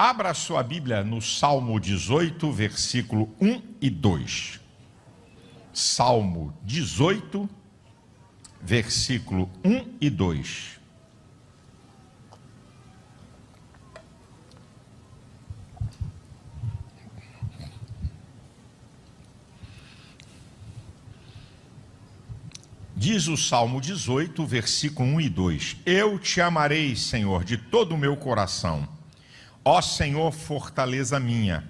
Abra sua Bíblia no Salmo 18, versículo 1 e 2. Salmo 18, versículo 1 e 2. Diz o Salmo 18, versículo 1 e 2. Eu te amarei, Senhor, de todo o meu coração. Ó Senhor, fortaleza minha.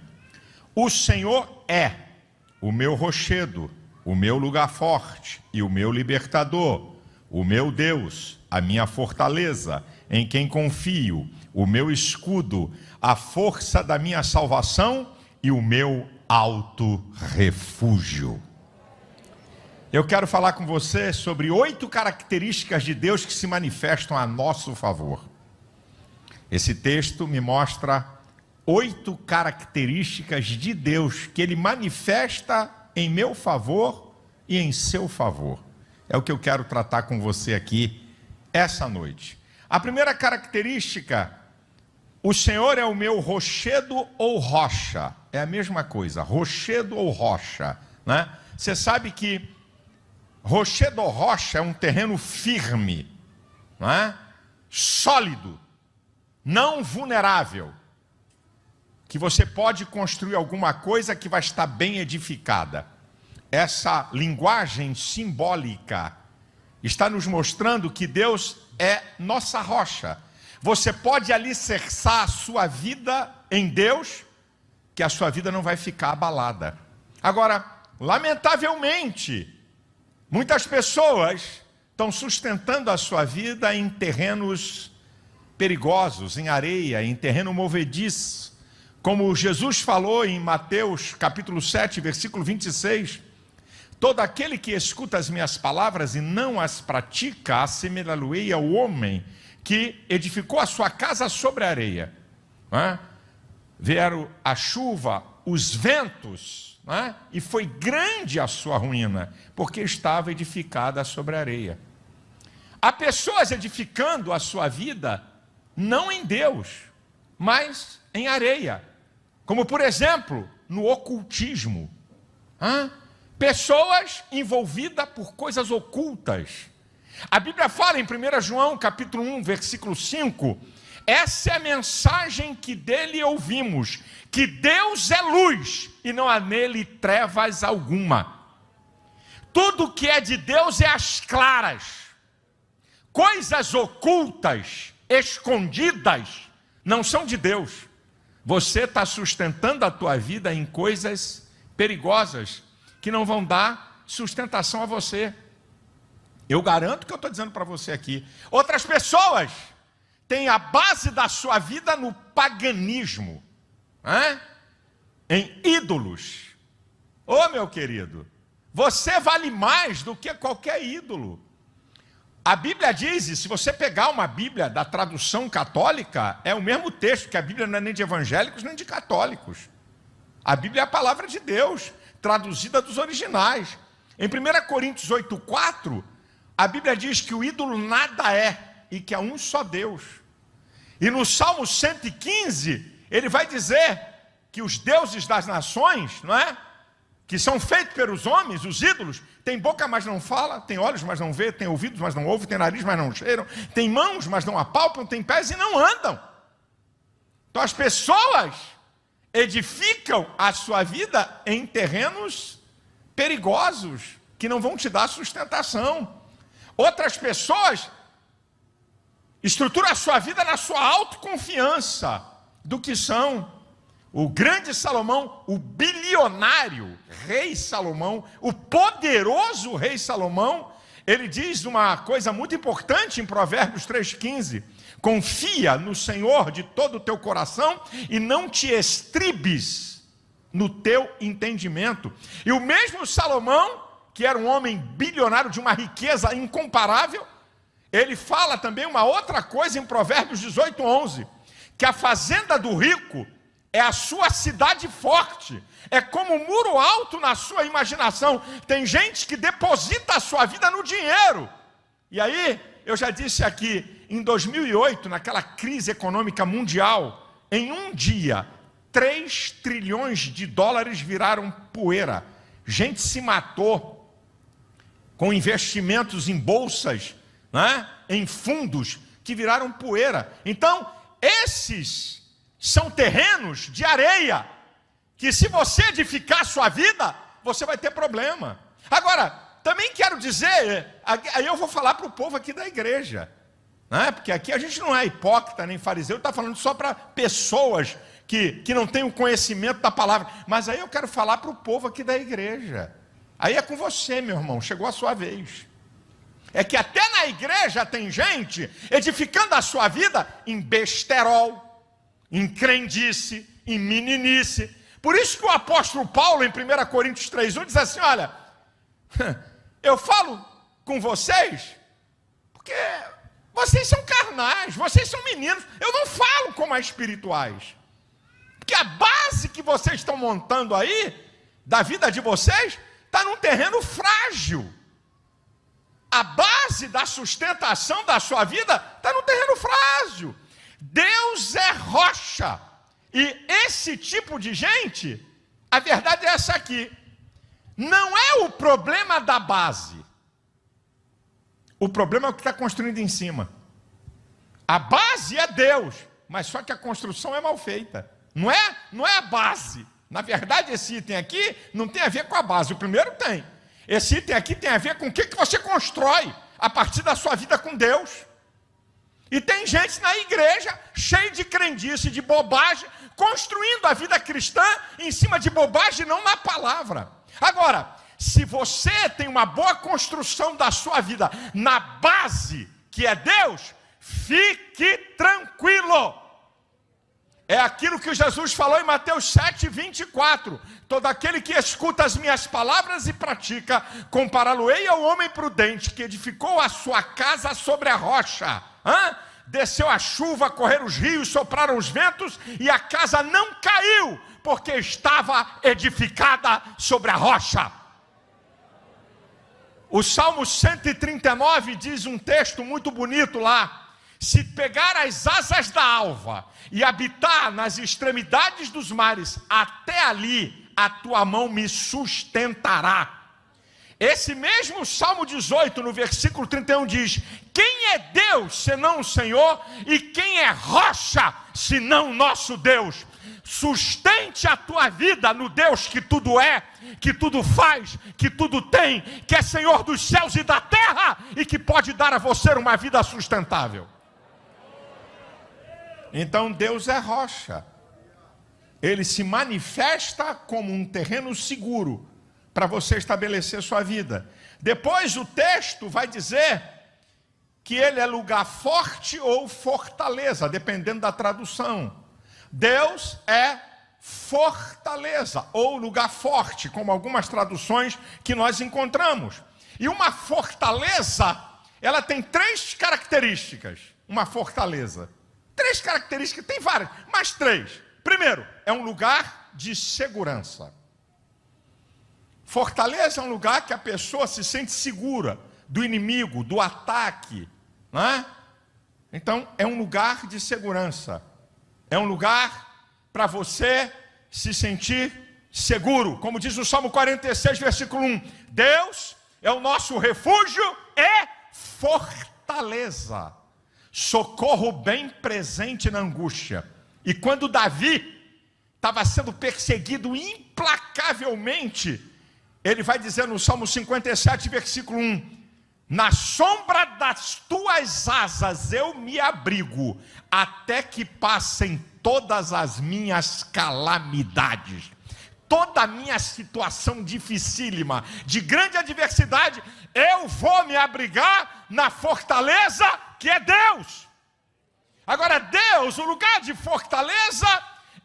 O Senhor é o meu rochedo, o meu lugar forte e o meu libertador, o meu Deus, a minha fortaleza, em quem confio, o meu escudo, a força da minha salvação e o meu alto refúgio. Eu quero falar com você sobre 8 características de Deus que se manifestam a nosso favor. Esse texto me mostra 8 características de Deus que Ele manifesta em meu favor e em seu favor. É o que eu quero tratar com você aqui essa noite. A primeira característica, o Senhor é o meu rochedo ou rocha. É a mesma coisa, rochedo ou rocha, né? Você sabe que rochedo ou rocha é um terreno firme, não é? Sólido, não vulnerável, que você pode construir alguma coisa que vai estar bem edificada. Essa linguagem simbólica está nos mostrando que Deus é nossa rocha. Você pode alicerçar a sua vida em Deus, que a sua vida não vai ficar abalada. Agora, lamentavelmente, muitas pessoas estão sustentando a sua vida em terrenos perigosos, em areia, em terreno movediço. Como Jesus falou em Mateus capítulo 7, versículo 26, todo aquele que escuta as minhas palavras e não as pratica, assemelhá-lo-ei ao homem que edificou a sua casa sobre a areia. Vieram a chuva, os ventos, e foi grande a sua ruína, porque estava edificada sobre a areia. Há pessoas edificando a sua vida não em Deus, mas em areia, como por exemplo no ocultismo. Pessoas envolvidas por coisas ocultas. A Bíblia fala em 1 João capítulo 1, versículo 5, essa é a mensagem que dele ouvimos, que Deus é luz e não há nele trevas alguma. Tudo que é de Deus é às claras. Coisas ocultas, escondidas, não são de Deus. Você está sustentando a tua vida em coisas perigosas que não vão dar sustentação a você. Eu garanto que eu estou dizendo para você aqui. Outras pessoas têm a base da sua vida no paganismo, em ídolos. Ô meu querido, você vale mais do que qualquer ídolo. A Bíblia diz, e se você pegar uma Bíblia da tradução católica, é o mesmo texto, que a Bíblia não é nem de evangélicos nem de católicos. A Bíblia é a palavra de Deus, traduzida dos originais. Em 1 Coríntios 8,4, a Bíblia diz que o ídolo nada é e que há um só Deus. E no Salmo 115, ele vai dizer que os deuses das nações, que são feitos pelos homens, os ídolos, tem boca, mas não fala, tem olhos, mas não vê, tem ouvidos, mas não ouve, tem nariz, mas não cheiram, tem mãos, mas não apalpam, tem pés e não andam. Então as pessoas edificam a sua vida em terrenos perigosos, que não vão te dar sustentação. Outras pessoas estruturam a sua vida na sua autoconfiança do que são. O grande Salomão, o bilionário rei Salomão, o poderoso rei Salomão, ele diz uma coisa muito importante em Provérbios 3,15. Confia no Senhor de todo o teu coração e não te estribes no teu entendimento. E o mesmo Salomão, que era um homem bilionário de uma riqueza incomparável, ele fala também uma outra coisa em Provérbios 18:11, que a fazenda do rico é a sua cidade forte, é como um muro alto na sua imaginação. Tem gente que deposita a sua vida no dinheiro. E aí, eu já disse aqui, em 2008, naquela crise econômica mundial, em um dia, 3 trilhões de dólares viraram poeira. Gente se matou com investimentos em bolsas, né? Em fundos que viraram poeira. Então, esses são terrenos de areia, que se você edificar a sua vida, você vai ter problema. Agora, também quero dizer, aí eu vou falar para o povo aqui da igreja, né? Porque aqui a gente não é hipócrita nem fariseu, está falando só para pessoas que não têm o conhecimento da palavra. Mas aí eu quero falar para o povo aqui da igreja. Aí é com você, meu irmão, chegou a sua vez. É que até na igreja tem gente edificando a sua vida em besterol, em crendice, em meninice. Por isso que o apóstolo Paulo, em 1 Coríntios 3:1, diz assim: olha, eu falo com vocês porque vocês são carnais, vocês são meninos. Eu não falo como espirituais. Porque a base que vocês estão montando aí, da vida de vocês, está num terreno frágil. A base da sustentação da sua vida está no terreno frágil. Deus é rocha. E esse tipo de gente, a verdade é essa aqui: não é o problema da base. O problema é o que está construindo em cima. A base é Deus, mas só que a construção é mal feita. Não é a base. Na verdade, esse item aqui não tem a ver com a base. O primeiro tem. Esse item aqui tem a ver com o que você constrói a partir da sua vida com Deus. E tem gente na igreja cheia de crendice, de bobagem, construindo a vida cristã em cima de bobagem, não na palavra. Agora, se você tem uma boa construção da sua vida na base que é Deus, fique tranquilo. É aquilo que Jesus falou em Mateus 7:24. Todo aquele que escuta as minhas palavras e pratica, compará-lo-ei ao homem prudente que edificou a sua casa sobre a rocha. Desceu a chuva, correram os rios, sopraram os ventos, e a casa não caiu, porque estava edificada sobre a rocha. O Salmo 139 diz um texto muito bonito lá: se pegar as asas da alva e habitar nas extremidades dos mares, até ali a tua mão me sustentará. Esse mesmo Salmo 18, no versículo 31, diz: quem é Deus senão o Senhor, e quem é rocha senão o nosso Deus? Sustente a tua vida no Deus que tudo é, que tudo faz, que tudo tem, que é Senhor dos céus e da terra, e que pode dar a você uma vida sustentável. Então Deus é rocha. Ele se manifesta como um terreno seguro para você estabelecer sua vida. Depois o texto vai dizer que ele é lugar forte ou fortaleza, dependendo da tradução. Deus é fortaleza ou lugar forte, como algumas traduções que nós encontramos. E uma fortaleza, ela tem 3 características. Uma fortaleza. 3 características, tem várias, mas 3. Primeiro, é um lugar de segurança. Fortaleza é um lugar que a pessoa se sente segura do inimigo, do ataque, né? Então, é um lugar de segurança. É um lugar para você se sentir seguro. Como diz o Salmo 46, versículo 1. Deus é o nosso refúgio e fortaleza. Socorro bem presente na angústia. E quando Davi estava sendo perseguido implacavelmente, ele vai dizer no Salmo 57, versículo 1: na sombra das tuas asas eu me abrigo, até que passem todas as minhas calamidades. Toda a minha situação dificílima, de grande adversidade, eu vou me abrigar na fortaleza que é Deus. Agora, Deus, o lugar de fortaleza,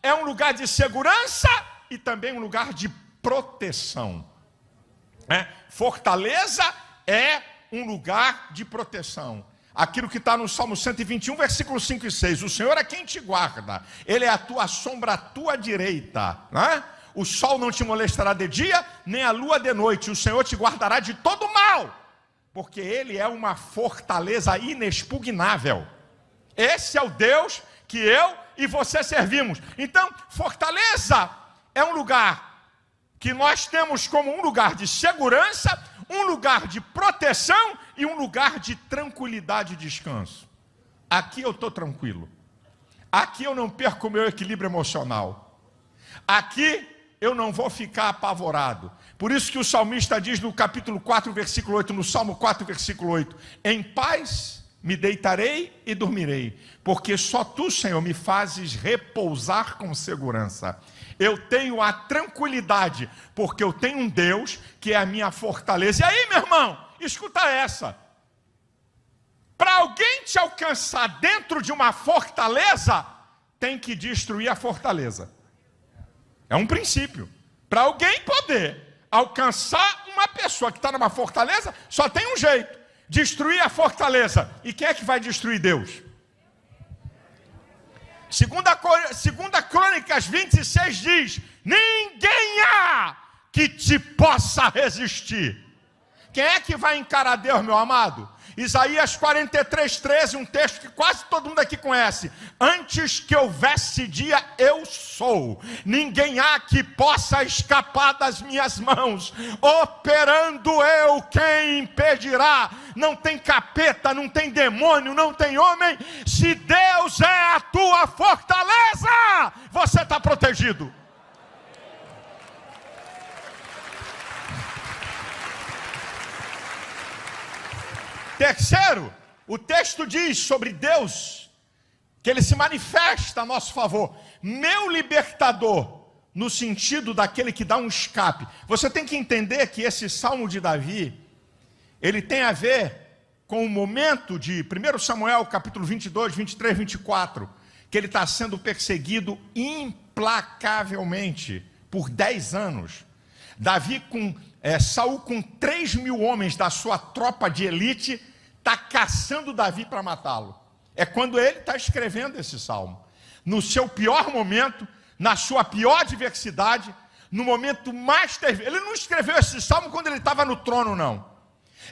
é um lugar de segurança e também um lugar de proteção. Fortaleza é um lugar de proteção. Aquilo que está no Salmo 121, versículos 5 e 6. O Senhor é quem te guarda, Ele é a tua sombra à tua direita, né? O sol não te molestará de dia, nem a lua de noite. O Senhor te guardará de todo mal, porque Ele é uma fortaleza inexpugnável. Esse é o Deus que eu e você servimos. Então, fortaleza é um lugar que nós temos como um lugar de segurança, um lugar de proteção e um lugar de tranquilidade e descanso. Aqui eu estou tranquilo. Aqui eu não perco o meu equilíbrio emocional. Aqui eu não vou ficar apavorado. Por isso que o salmista diz no capítulo 4, versículo 8, no Salmo 4, versículo 8, em paz me deitarei e dormirei, porque só tu, Senhor, me fazes repousar com segurança. Eu tenho a tranquilidade, porque eu tenho um Deus que é a minha fortaleza. E aí, meu irmão, escuta essa. Para alguém te alcançar dentro de uma fortaleza, tem que destruir a fortaleza. É um princípio. Para alguém poder alcançar uma pessoa que está numa fortaleza, só tem um jeito: destruir a fortaleza. E quem é que vai destruir Deus? Segunda Crônicas 26 diz: ninguém há que te possa resistir. Quem é que vai encarar Deus, meu amado? Isaías 43, 13, um texto que quase todo mundo aqui conhece. Antes que houvesse dia, eu sou. Ninguém há que possa escapar das minhas mãos. Operando eu, quem impedirá? Não tem capeta, não tem demônio, não tem homem. Se Deus é a tua fortaleza, você está protegido. Terceiro, o texto diz sobre Deus, que Ele se manifesta a nosso favor. Meu libertador, no sentido daquele que dá um escape. Você tem que entender que esse Salmo de Davi, ele tem a ver com o momento de 1 Samuel, capítulo 22, 23, 24, que ele está sendo perseguido implacavelmente por 10 anos. Davi Saul com 3.000 homens da sua tropa de elite, está caçando Davi para matá-lo. É quando ele está escrevendo esse salmo. No seu pior momento, na sua pior adversidade, no momento mais terrível. Ele não escreveu esse salmo quando ele estava no trono, não.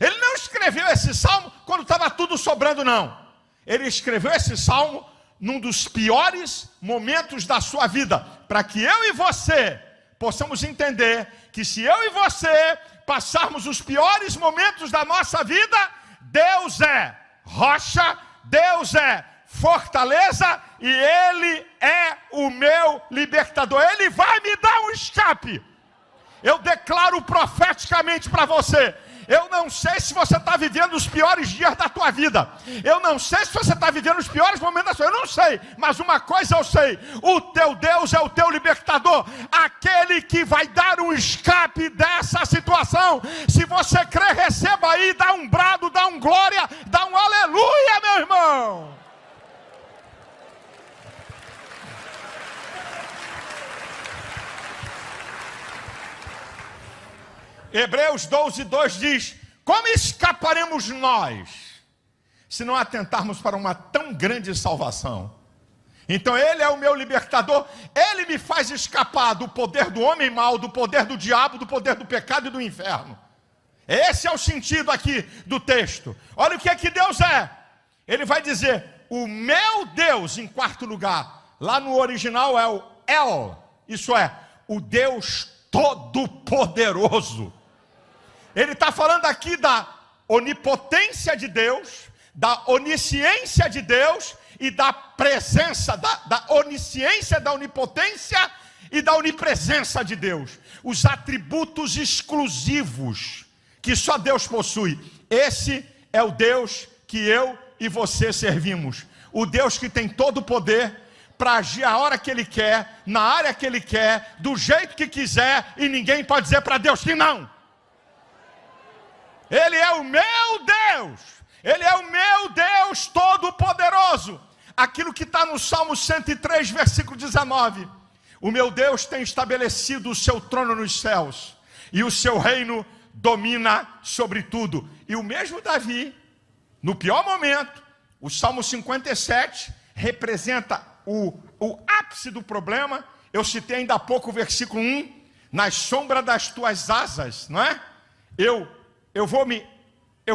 Ele não escreveu esse salmo quando estava tudo sobrando, não. Ele escreveu esse salmo num dos piores momentos da sua vida, para que eu e você possamos entender que se eu e você passarmos os piores momentos da nossa vida, Deus é rocha, Deus é fortaleza e Ele é o meu libertador. Ele vai me dar um escape. Eu declaro profeticamente para você. Eu não sei se você está vivendo os piores dias da tua vida. Eu não sei se você está vivendo os piores momentos da sua vida. Eu não sei. Mas uma coisa eu sei. O teu Deus é o teu libertador. Aquele que vai dar um escape dessa situação. Se você crer, receba aí. Dá um brado, dá um glória, dá um aleluia, meu irmão. Hebreus 12, 2 diz: como escaparemos nós, se não atentarmos para uma tão grande salvação? Então Ele é o meu libertador, Ele me faz escapar do poder do homem mau, do poder do diabo, do poder do pecado e do inferno. Esse é o sentido aqui do texto. Olha o que é que Deus é. Ele vai dizer, o meu Deus, em quarto lugar. Lá no original é o El, isso é, o Deus Todo-Poderoso. Ele está falando aqui da onipotência de Deus, da onisciência de Deus e da presença, da onisciência, da onipotência e da onipresença de Deus. Os atributos exclusivos que só Deus possui. Esse é o Deus que eu e você servimos. O Deus que tem todo o poder para agir a hora que Ele quer, na área que Ele quer, do jeito que quiser, e ninguém pode dizer para Deus que não. Ele é o meu Deus, Ele é o meu Deus Todo-Poderoso. Aquilo que está no Salmo 103, versículo 19. O meu Deus tem estabelecido o seu trono nos céus, e o seu reino domina sobre tudo. E o mesmo Davi, no pior momento, o Salmo 57, representa o ápice do problema. Eu citei ainda há pouco o versículo 1, nas sombras das tuas asas, não é? Eu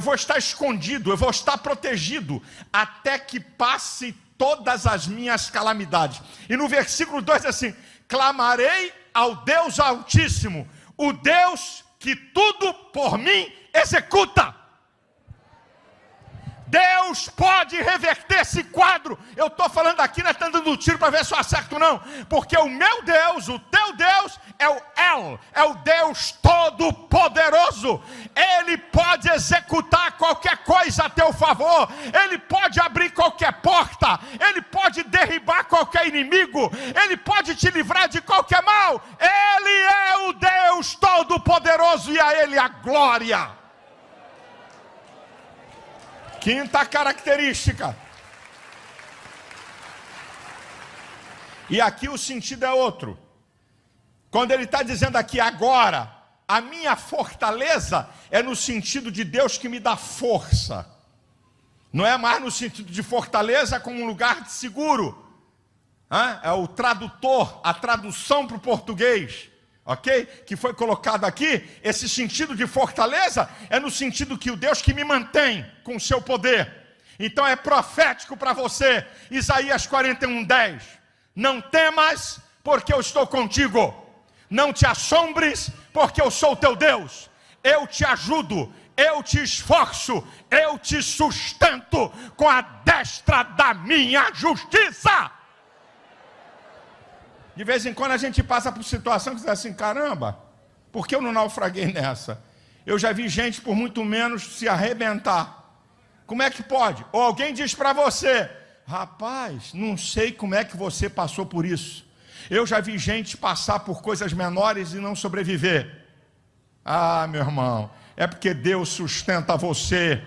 vou estar escondido, eu vou estar protegido, até que passe todas as minhas calamidades. E no versículo 2 é assim: clamarei ao Deus Altíssimo, o Deus que tudo por mim executa. Deus pode reverter esse quadro. Eu estou falando aqui, não estou dando tiro para ver se eu acerto não, porque o meu Deus, o teu Deus, é o El, é o Deus Todo-Poderoso. Ele pode executar qualquer coisa a teu favor, Ele pode abrir qualquer porta, Ele pode derribar qualquer inimigo, Ele pode te livrar de qualquer mal. Ele é o Deus Todo-Poderoso e a Ele a glória. Quinta característica. E aqui o sentido é outro. Quando ele está dizendo aqui agora, a minha fortaleza é no sentido de Deus que me dá força. Não é mais no sentido de fortaleza como um lugar de seguro. É o tradutor, a tradução para o português. Ok? Que foi colocado aqui, esse sentido de fortaleza é no sentido que o Deus que me mantém com o seu poder. Então é profético para você, Isaías 41:10. Não temas, porque eu estou contigo. Não te assombres, porque eu sou teu Deus. Eu te ajudo, eu te esforço, eu te sustento com a destra da minha justiça. De vez em quando a gente passa por situação que diz assim: caramba, por que eu não naufraguei nessa? Eu já vi gente por muito menos se arrebentar. Como é que pode? Ou alguém diz para você: rapaz, não sei como é que você passou por isso. Eu já vi gente passar por coisas menores e não sobreviver. Ah, meu irmão, é porque Deus sustenta você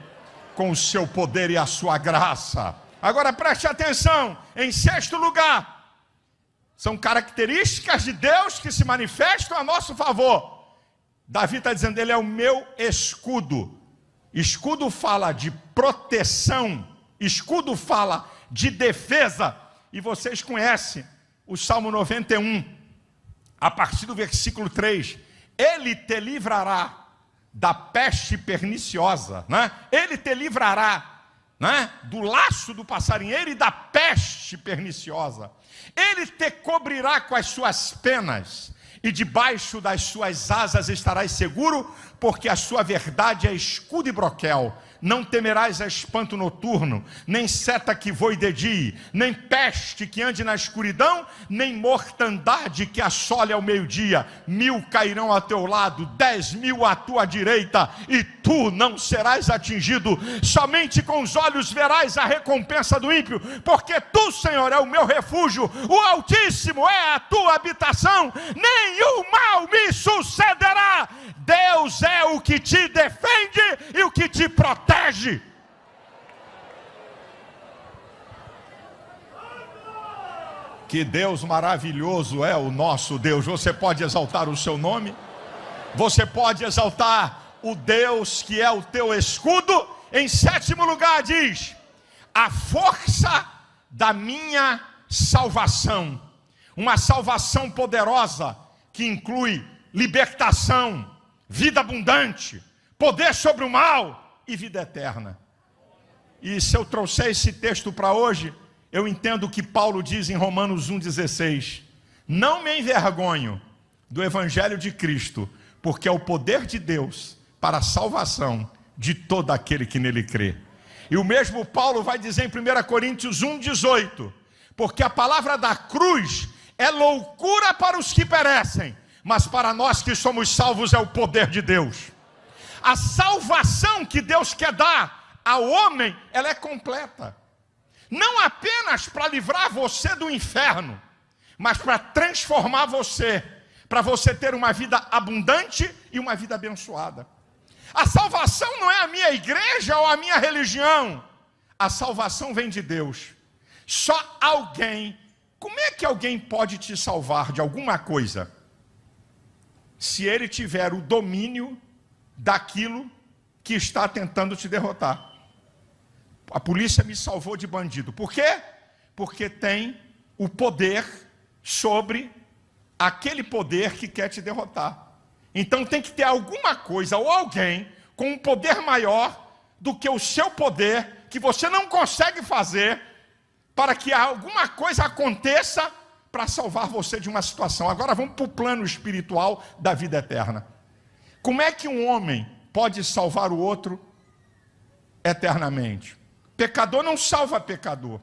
com o seu poder e a sua graça. Agora preste atenção, em sexto lugar, são características de Deus que se manifestam a nosso favor. Davi está dizendo: Ele é o meu escudo. Escudo fala de proteção, escudo fala de defesa. E vocês conhecem o Salmo 91, a partir do versículo 3. Ele te livrará da peste perniciosa, né? Ele te livrará, né, do laço do passarinheiro e da peste perniciosa. Ele te cobrirá com as suas penas, e debaixo das suas asas estarás seguro, porque a sua verdade é escudo e broquel. Não temerás a espanto noturno, nem seta que voe de dia, nem peste que ande na escuridão, nem mortandade que assole ao meio-dia. 1000 cairão ao teu lado, 10.000 à tua direita, e tu não serás atingido. Somente com os olhos verás a recompensa do ímpio, porque tu, Senhor, é o meu refúgio, o Altíssimo é a tua habitação, nenhum mal me sucederá. Deus é o que te defende e o que te protege. Que Deus maravilhoso é o nosso Deus. Você pode exaltar o seu nome? Você pode exaltar o Deus que é o teu escudo? Em sétimo lugar diz: a força da minha salvação. Uma salvação poderosa que inclui libertação, vida abundante, poder sobre o mal e vida eterna. E se eu trouxer esse texto para hoje, eu entendo o que Paulo diz em Romanos 1,16. Não me envergonho do Evangelho de Cristo, porque é o poder de Deus para a salvação de todo aquele que nele crê. E o mesmo Paulo vai dizer em 1 Coríntios 1,18, porque a palavra da cruz é loucura para os que perecem, mas para nós que somos salvos é o poder de Deus. A salvação que Deus quer dar ao homem, ela é completa. Não apenas para livrar você do inferno, mas para transformar você, para você ter uma vida abundante e uma vida abençoada. A salvação não é a minha igreja ou a minha religião. A salvação vem de Deus. Só alguém, como é que alguém pode te salvar de alguma coisa? Se ele tiver o domínio daquilo que está tentando te derrotar. A polícia me salvou de bandido. Por quê? Porque tem o poder sobre aquele poder que quer te derrotar. Então tem que ter alguma coisa ou alguém com um poder maior do que o seu poder, que você não consegue fazer, para que alguma coisa aconteça para salvar você de uma situação. Agora vamos para o plano espiritual da vida eterna. Como é que um homem pode salvar o outro eternamente? Pecador não salva pecador.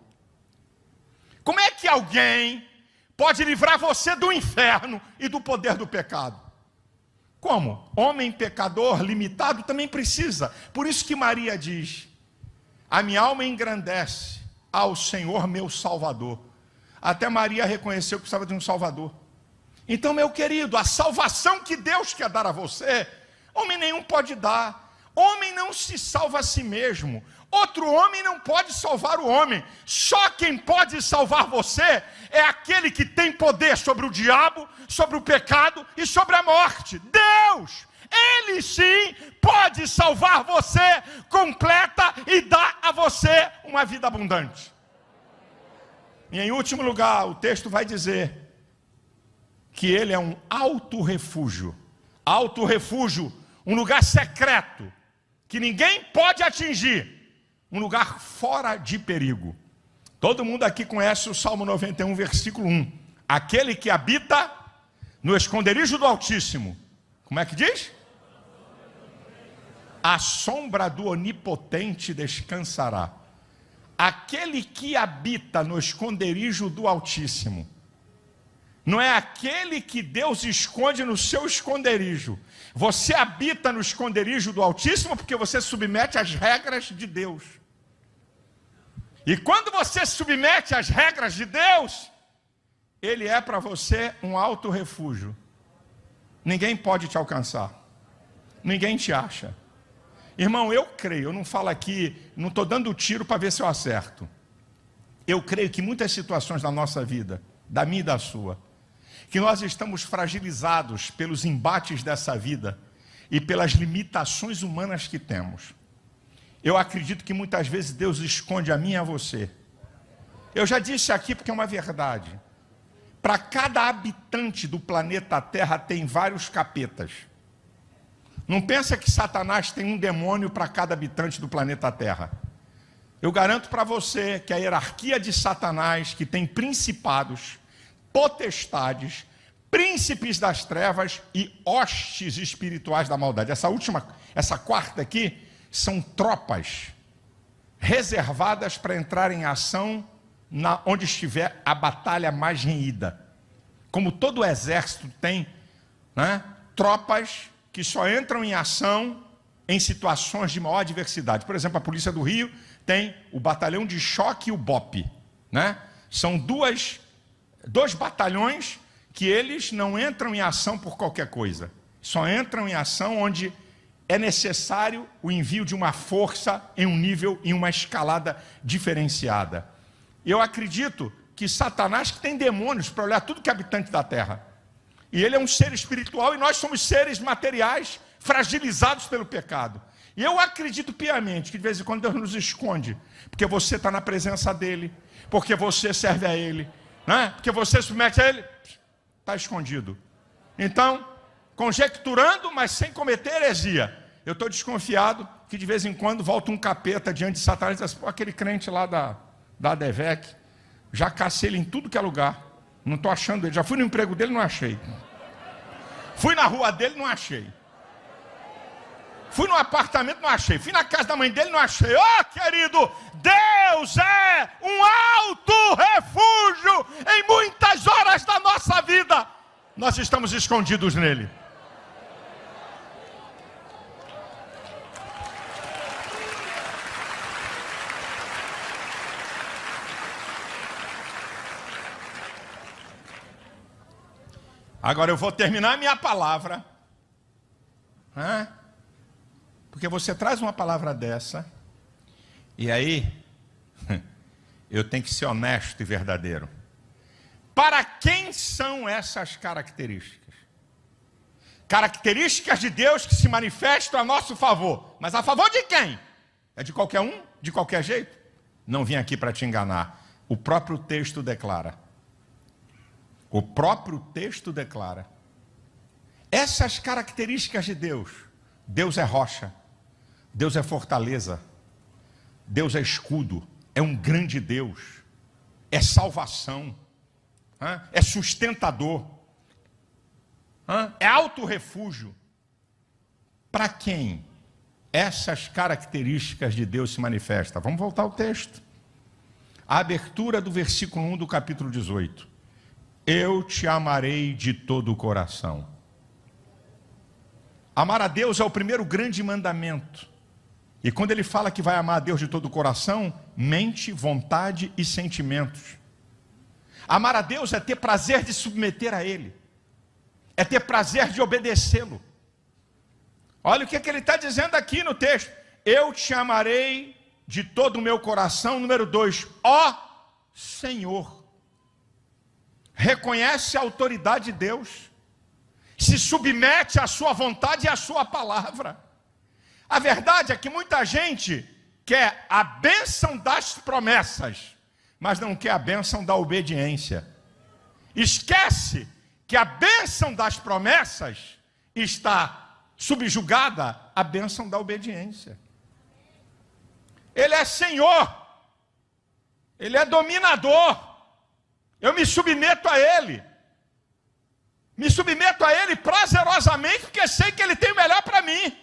Como é que alguém pode livrar você do inferno e do poder do pecado? Como? Homem pecador limitado também precisa. Por isso que Maria diz: a minha alma engrandece ao Senhor meu Salvador. Até Maria reconheceu que precisava de um Salvador. Então, meu querido, a salvação que Deus quer dar a você, homem nenhum pode dar. Homem não se salva a si mesmo. Outro homem não pode salvar o homem. Só quem pode salvar você é aquele que tem poder sobre o diabo, sobre o pecado e sobre a morte. Deus! Ele sim pode salvar você completa e dar a você uma vida abundante. E em último lugar, o texto vai dizer que ele é um alto refúgio. Alto refúgio, um lugar secreto, que ninguém pode atingir. Um lugar fora de perigo. Todo mundo aqui conhece o Salmo 91, versículo 1. Aquele que habita no esconderijo do Altíssimo. Como é que diz? A sombra do Onipotente descansará. Aquele que habita no esconderijo do Altíssimo. Não é aquele que Deus esconde no seu esconderijo. Você habita no esconderijo do Altíssimo porque você submete às regras de Deus. E quando você se submete às regras de Deus, Ele é para você um alto refúgio. Ninguém pode te alcançar. Ninguém te acha. Irmão, eu creio, eu não falo aqui, não estou dando tiro para ver se eu acerto. Eu creio que muitas situações da nossa vida, da minha e da sua, que nós estamos fragilizados pelos embates dessa vida e pelas limitações humanas que temos. Eu acredito que muitas vezes Deus esconde a mim e a você. Eu já disse aqui porque é uma verdade. Para cada habitante do planeta Terra tem vários capetas. Não pensa que Satanás tem um demônio para cada habitante do planeta Terra. Eu garanto para você que a hierarquia de Satanás, que tem principados, potestades, príncipes das trevas e hostes espirituais da maldade. Essa quarta aqui, são tropas reservadas para entrar em ação onde estiver a batalha mais renhida. Como todo exército tem, né, tropas que só entram em ação em situações de maior adversidade. Por exemplo, a Polícia do Rio tem o batalhão de choque e o BOP, né? São dois batalhões que eles não entram em ação por qualquer coisa. Só entram em ação onde é necessário o envio de uma força em um nível, em uma escalada diferenciada. Eu acredito que Satanás que tem demônios para olhar tudo que é habitante da terra. E ele é um ser espiritual e nós somos seres materiais fragilizados pelo pecado. E eu acredito piamente que de vez em quando Deus nos esconde, porque você está na presença dEle, porque você serve a Ele, né? Porque você submete a Ele, está escondido. Então, conjecturando, mas sem cometer heresia, eu estou desconfiado que de vez em quando volta um capeta diante de Satanás e diz assim: aquele crente lá da ADVEC, já cacei ele em tudo que é lugar, não estou achando ele, já fui no emprego dele, não achei, fui na rua dele, não achei, fui no apartamento, não achei, fui na casa da mãe dele, não achei. Oh, querido, Deus é um alto refúgio em muitas horas da nossa vida, nós estamos escondidos nele. Agora eu vou terminar a minha palavra, porque você traz uma palavra dessa, e aí eu tenho que ser honesto e verdadeiro. Para quem são essas características? Características de Deus que se manifestam a nosso favor. Mas a favor de quem? É de qualquer um? De qualquer jeito? Não vim aqui para te enganar. O próprio texto declara. O próprio texto declara. Essas características de Deus. Deus é rocha. Deus é fortaleza. Deus é escudo. É um grande Deus. é salvação, é sustentador, é autorrefúgio. Para quem essas características de Deus se manifestam? Vamos voltar ao texto. A abertura do versículo 1 do capítulo 18. Eu te amarei de todo o coração. Amar a Deus é o primeiro grande mandamento. E quando ele fala que vai amar a Deus de todo o coração, mente, vontade e sentimentos. Amar a Deus é ter prazer de submeter a Ele. É ter prazer de obedecê-lo. Olha o que ele está dizendo aqui no texto. Eu te amarei de todo o meu coração. Número 2, ó Senhor. Reconhece a autoridade de Deus. Se submete à sua vontade e à sua palavra. A verdade é que muita gente quer a bênção das promessas, mas não quer a bênção da obediência. Esquece que a bênção das promessas está subjugada à bênção da obediência. Ele é Senhor, Ele é dominador, eu me submeto a Ele. Me submeto a Ele prazerosamente, porque sei que Ele tem o melhor para mim.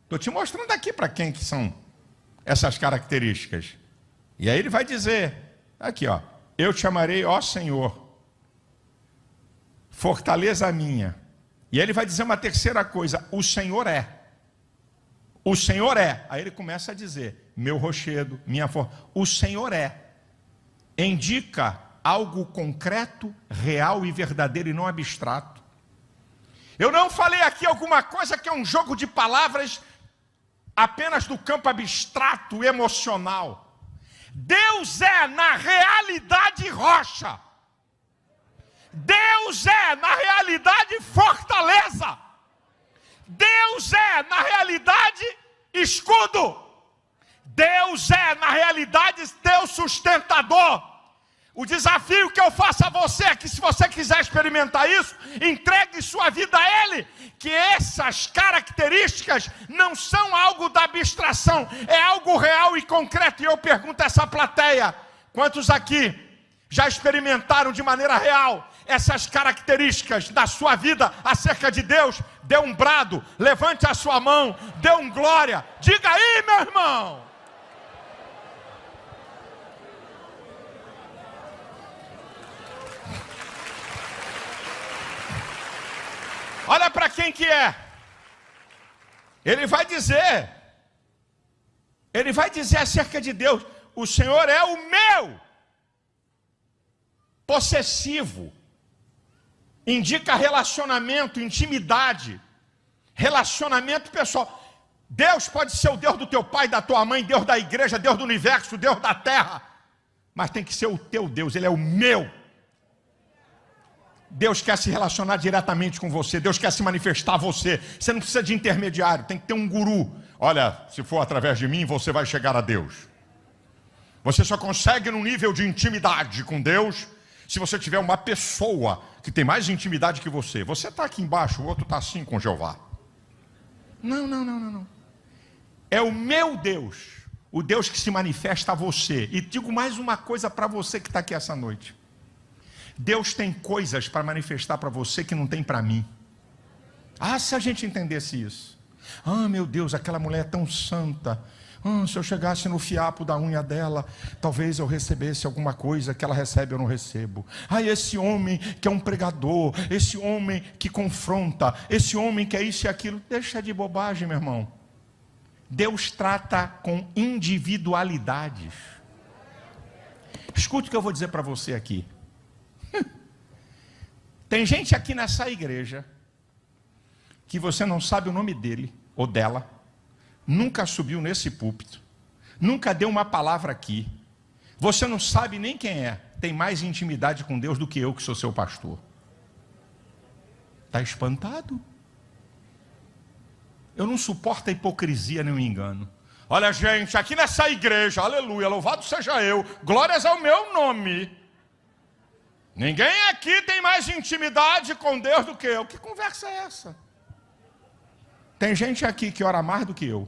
Estou te mostrando aqui para quem que são essas características. E aí ele vai dizer, aqui ó, eu te amarei, ó Senhor, fortaleza minha. E aí ele vai dizer uma terceira coisa, o Senhor é. O Senhor é. Aí ele começa a dizer, meu rochedo, minha força. O Senhor é. Indica algo concreto, real e verdadeiro e não abstrato. Eu não falei aqui alguma coisa que é um jogo de palavras apenas do campo abstrato, emocional. Deus é na realidade rocha. Deus é na realidade fortaleza. Deus é na realidade escudo. Deus é na realidade teu sustentador. O desafio que eu faço a você é que, se você quiser experimentar isso, entregue sua vida a Ele, que essas características não são algo da abstração, é algo real e concreto. E eu pergunto a essa plateia, quantos aqui já experimentaram de maneira real essas características da sua vida acerca de Deus? Dê um brado, levante a sua mão, dê um glória, diga aí, meu irmão. Olha para quem que é. Ele vai dizer acerca de Deus, o Senhor é o meu. Possessivo. Indica relacionamento, intimidade. Relacionamento pessoal. Deus pode ser o Deus do teu pai, da tua mãe, Deus da igreja, Deus do universo, Deus da terra. Mas tem que ser o teu Deus, Ele é o meu. Deus quer se relacionar diretamente com você. Deus quer se manifestar a você. Você não precisa de intermediário, tem que ter um guru. Olha, se for através de mim, você vai chegar a Deus. Você só consegue num nível de intimidade com Deus se você tiver uma pessoa que tem mais intimidade que você. Você está aqui embaixo, o outro está assim com Jeová. Não. É o meu Deus, o Deus que se manifesta a você. E digo mais uma coisa para você que está aqui essa noite. Deus tem coisas para manifestar para você que não tem para mim. Se a gente entendesse isso. Meu Deus, aquela mulher é tão santa. Se eu chegasse no fiapo da unha dela, talvez eu recebesse alguma coisa que ela recebe, eu não recebo. Esse homem que é um pregador, esse homem que confronta, esse homem que é isso e aquilo. Deixa de bobagem, meu irmão. Deus trata com individualidades. Escute o que eu vou dizer para você aqui. Tem gente aqui nessa igreja que você não sabe o nome dele ou dela, nunca subiu nesse púlpito, nunca deu uma palavra aqui, você não sabe nem quem é, tem mais intimidade com Deus do que eu que sou seu pastor. Está espantado? Eu não suporto a hipocrisia nem o engano. Olha, gente, aqui nessa igreja, aleluia, louvado seja eu, glórias ao meu nome. Ninguém aqui tem mais intimidade com Deus do que eu. Que conversa é essa? Tem gente aqui que ora mais do que eu.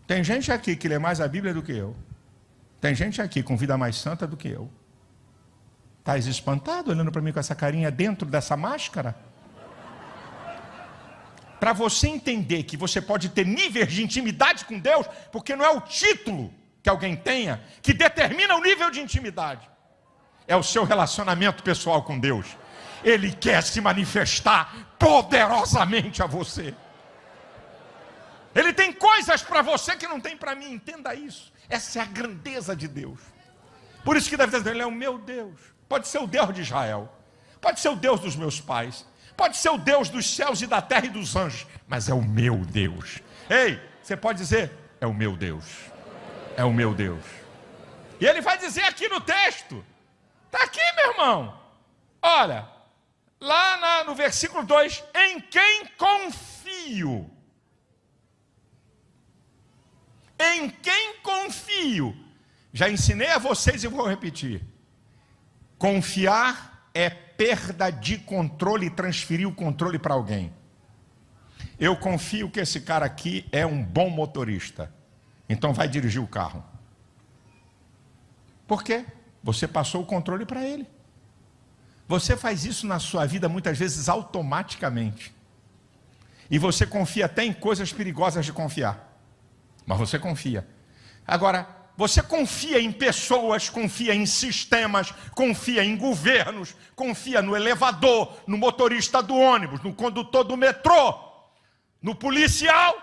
Tem gente aqui que lê mais a Bíblia do que eu. Tem gente aqui com vida mais santa do que eu. Estás espantado olhando para mim com essa carinha dentro dessa máscara? Para você entender que você pode ter níveis de intimidade com Deus, porque não é o título que alguém tenha que determina o nível de intimidade. É o seu relacionamento pessoal com Deus. Ele quer se manifestar poderosamente a você. Ele tem coisas para você que não tem para mim, entenda isso. Essa é a grandeza de Deus. Por isso que Davi diz, ele é o meu Deus. Pode ser o Deus de Israel, pode ser o Deus dos meus pais, pode ser o Deus dos céus e da terra e dos anjos, mas é o meu Deus. Ei, você pode dizer, é o meu Deus, é o meu Deus. E ele vai dizer aqui no texto, está aqui, meu irmão, olha, lá no versículo 2, em quem confio. Em quem confio. Já ensinei a vocês e vou repetir. Confiar é perda de controle e transferir o controle para alguém. Eu confio que esse cara aqui é um bom motorista. Então vai dirigir o carro. Por quê? Você passou o controle para ele. Você faz isso na sua vida muitas vezes automaticamente. E você confia até em coisas perigosas de confiar. Mas você confia. Agora, você confia em pessoas, confia em sistemas, confia em governos, confia no elevador, no motorista do ônibus, no condutor do metrô, no policial,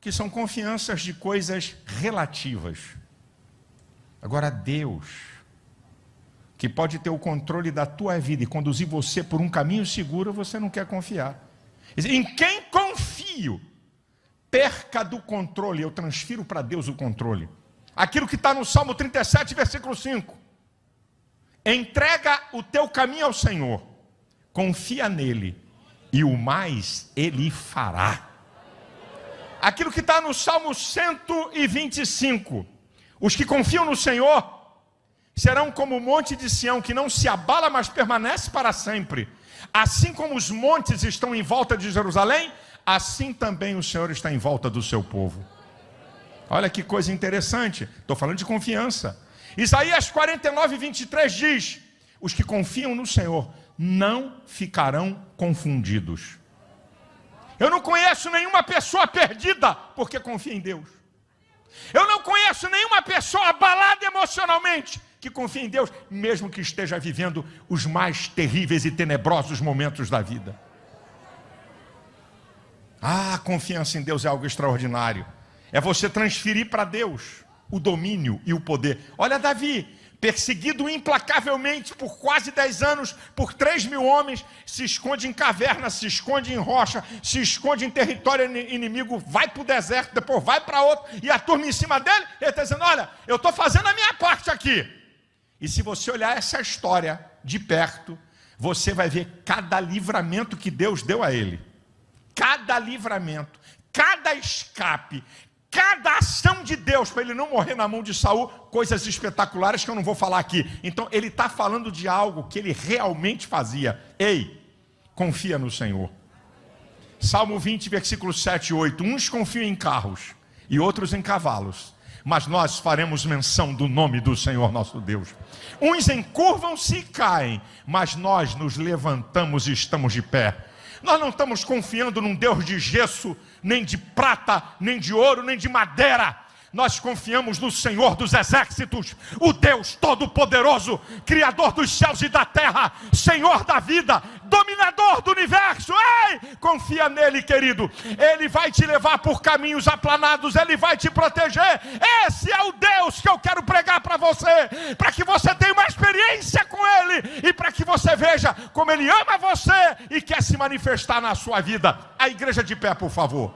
que são confianças de coisas relativas. Agora, Deus, que pode ter o controle da tua vida e conduzir você por um caminho seguro, você não quer confiar. Em quem confio? Perca do controle, eu transfiro para Deus o controle. Aquilo que está no Salmo 37, versículo 5. Entrega o teu caminho ao Senhor, confia nele, e o mais ele fará. Aquilo que está no Salmo 125. Os que confiam no Senhor serão como o monte de Sião, que não se abala, mas permanece para sempre. Assim como os montes estão em volta de Jerusalém, assim também o Senhor está em volta do seu povo. Olha que coisa interessante. Estou falando de confiança. Isaías 49, 23 diz: os que confiam no Senhor não ficarão confundidos. Eu não conheço nenhuma pessoa perdida porque confia em Deus. Eu não conheço nenhuma pessoa abalada emocionalmente que confia em Deus, mesmo que esteja vivendo os mais terríveis e tenebrosos momentos da vida. A confiança em Deus é algo extraordinário. É você transferir para Deus o domínio e o poder. Olha Davi, perseguido implacavelmente por quase 10 anos, por 3.000 homens, se esconde em caverna, se esconde em rocha, se esconde em território inimigo, vai para o deserto, depois vai para outro, e a turma em cima dele, ele está dizendo, olha, eu estou fazendo a minha parte aqui. E se você olhar essa história de perto, você vai ver cada livramento que Deus deu a ele. Cada livramento, cada escape, cada ação de Deus para ele não morrer na mão de Saul, coisas espetaculares que eu não vou falar aqui. Então ele está falando de algo que ele realmente fazia. Ei, confia no Senhor. Salmo 20, versículos 7 e 8. Uns confiam em carros e outros em cavalos, mas nós faremos menção do nome do Senhor nosso Deus. Uns encurvam-se e caem, mas nós nos levantamos e estamos de pé. Nós não estamos confiando num Deus de gesso, nem de prata, nem de ouro, nem de madeira. Nós confiamos no Senhor dos exércitos, o Deus todo-poderoso, Criador dos céus e da terra, Senhor da vida, dominador do universo. Ei, confia nele, querido. Ele vai te levar por caminhos aplanados, ele vai te proteger. Esse é o Deus que eu quero pregar para você, para que você tenha uma experiência com ele e para que você veja como ele ama você e quer se manifestar na sua vida. A igreja de pé, por favor.